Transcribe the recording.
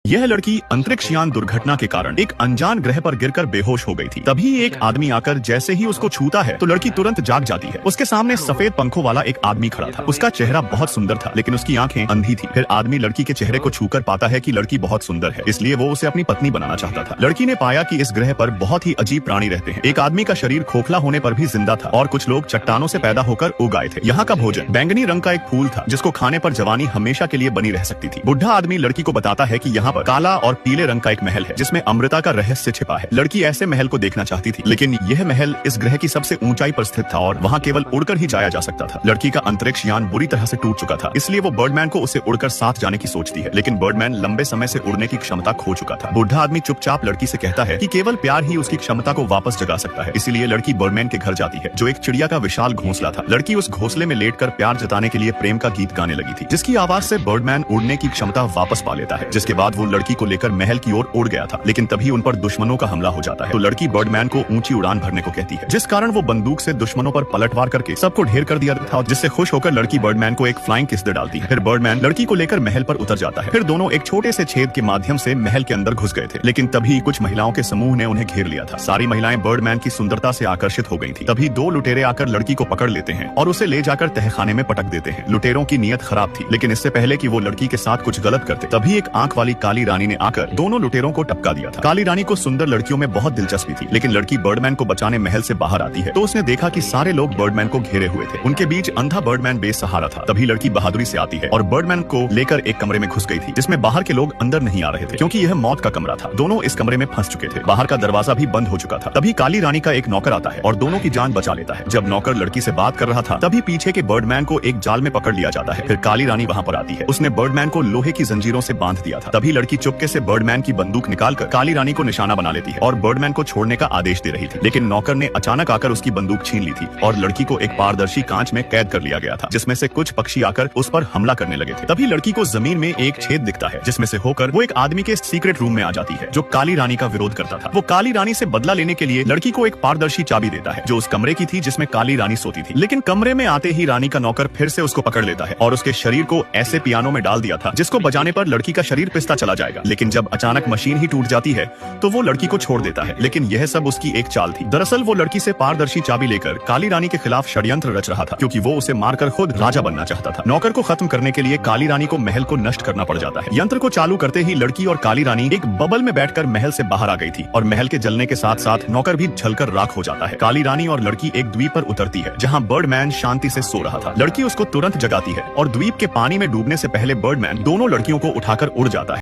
यह लड़की अंतरिक्ष यान दुर्घटना के कारण एक अनजान ग्रह पर गिरकर बेहोश हो गई थी। तभी एक आदमी आकर जैसे ही उसको छूता है तो लड़की तुरंत जाग जाती है। उसके सामने सफेद पंखों वाला एक आदमी खड़ा था। उसका चेहरा बहुत सुंदर था, लेकिन उसकी आंखें अंधी थी। फिर आदमी लड़की के चेहरे को छूकर पाता है कि लड़की बहुत सुंदर है, इसलिए वो उसे अपनी पत्नी बनाना चाहता था। लड़की ने पाया कि इस ग्रह पर बहुत ही अजीब प्राणी रहते हैं। एक आदमी का शरीर खोखला होने पर भी जिंदा था और कुछ लोग चट्टानों से पैदा होकर उग आए थे। यहाँ का भोजन बैंगनी रंग का एक फूल था, जिसको खाने पर जवानी हमेशा के लिए बनी रह सकती थी। बुढ़ा आदमी लड़की को बताता है कि यहाँ पर काला और पीले रंग का एक महल है, जिसमें अमृता का रहस्य छिपा है। लड़की ऐसे महल को देखना चाहती थी, लेकिन यह महल इस ग्रह की सबसे ऊंचाई पर स्थित था और वहाँ केवल उड़कर ही जाया जा सकता था। लड़की का अंतरिक्ष यान बुरी तरह से टूट चुका था, इसलिए वो बर्डमैन को उसे उड़कर साथ जाने की सोचती है, लेकिन बर्डमैन लंबे समय से उड़ने की क्षमता खो चुका था। बुढ़ा आदमी चुपचाप लड़की से कहता है कि केवल प्यार ही उसकी क्षमता को वापस जगा सकता है, इसीलिए लड़की बर्डमैन के घर जाती है, जो एक चिड़िया का विशाल घोंसला था। लड़की उस घोंसले में लेटकर प्यार जताने के लिए प्रेम का गीत गाने लगी थी, जिसकी आवाज से बर्डमैन उड़ने की क्षमता वापस पा लेता है। जिसके बाद वो लड़की को लेकर महल की ओर उड़ गया था, लेकिन तभी उन पर दुश्मनों का हमला हो जाता है। तो लड़की बर्डमैन को ऊंची उड़ान भरने को कहती है, जिस कारण वो बंदूक से दुश्मनों पर पलटवार करके सबको ढेर कर दिया था, जिससे खुश होकर लड़की बर्डमैन को एक फ्लाइंग किस दे डालती है। फिर बर्डमैन लड़की को लेकर महल पर उतर जाता है। फिर दोनों एक छोटे से छेद के माध्यम से महल के अंदर घुस गए थे, लेकिन तभी कुछ महिलाओं के समूह ने उन्हें घेर लिया था। सारी महिलाएं बर्डमैन की सुंदरता से आकर्षित हो गई थी। तभी दो लुटेरे आकर लड़की को पकड़ लेते हैं और उसे ले जाकर तहखाने में पटक देते हैं। लुटेरों की नीयत खराब थी, लेकिन इससे पहले कि वो लड़की के साथ कुछ गलत करते, तभी एक आंख वाली काली रानी ने आकर दोनों लुटेरों को टपका दिया था। काली रानी को सुंदर लड़कियों में बहुत दिलचस्पी थी, लेकिन लड़की बर्डमैन को बचाने महल से बाहर आती है तो उसने देखा कि सारे लोग बर्डमैन को घेरे हुए थे। उनके बीच अंधा बर्डमैन बेसहारा था। तभी लड़की बहादुरी से आती है और बर्डमैन को लेकर एक कमरे में घुस गई थी, जिसमें बाहर के लोग अंदर नहीं आ रहे थे, क्योंकि यह मौत का कमरा था। दोनों इस कमरे में फंस चुके थे। बाहर का दरवाजा भी बंद हो चुका था। तभी काली रानी का एक नौकर आता है और दोनों की जान बचा लेता है। जब नौकर लड़की से बात कर रहा था, तभी पीछे के बर्डमैन को एक जाल में पकड़ लिया जाता है। फिर काली रानी वहाँ पर आती है। उसने बर्डमैन को लोहे की जंजीरों से बांध दिया था। तभी लड़की चुपके से बर्डमैन की बंदूक निकालकर काली रानी को निशाना बना लेती है और बर्डमैन को छोड़ने का आदेश दे रही थी, लेकिन नौकर ने अचानक आकर उसकी बंदूक छीन ली थी और लड़की को एक पारदर्शी कांच में कैद कर लिया गया था, जिसमें से कुछ पक्षी आकर उस पर हमला करने लगे थे। तभी लड़की को जमीन में एक छेद दिखता है, जिसमें से होकर वो एक आदमी के सीक्रेट रूम में आ जाती है, जो काली रानी का विरोध करता था। वो काली रानी से बदला लेने के लिए लड़की को एक पारदर्शी चाबी देता है, जो उस कमरे की थी जिसमें काली रानी सोती थी। लेकिन कमरे में आते ही रानी का नौकर फिर से उसको पकड़ लेता है और उसके शरीर को ऐसे पियानो में डाल दिया था, जिसको बजाने पर लड़की का शरीर पिसता चला जाएगा। लेकिन जब अचानक मशीन ही टूट जाती है तो वो लड़की को छोड़ देता है, लेकिन यह सब उसकी एक चाल थी। दरअसल वो लड़की से पारदर्शी चाबी लेकर काली रानी के खिलाफ षड्यंत्र रच रहा था, क्योंकि वो उसे मारकर खुद राजा बनना चाहता था। नौकर को खत्म करने के लिए काली रानी को महल को नष्ट करना पड़ जाता है। यंत्र को चालू करते ही लड़की और काली रानी एक बबल में बैठकर महल से बाहर आ गई थी और महल के जलने के साथ साथ नौकर भी जलकर राख हो जाता है। काली रानी और लड़की एक द्वीप पर उतरती है, जहाँ बर्डमैन शांति से सो रहा था। लड़की उसको तुरंत जगाती है और द्वीप के पानी में डूबने से पहले बर्डमैन दोनों लड़कियों को उठाकर उड़ जाता है।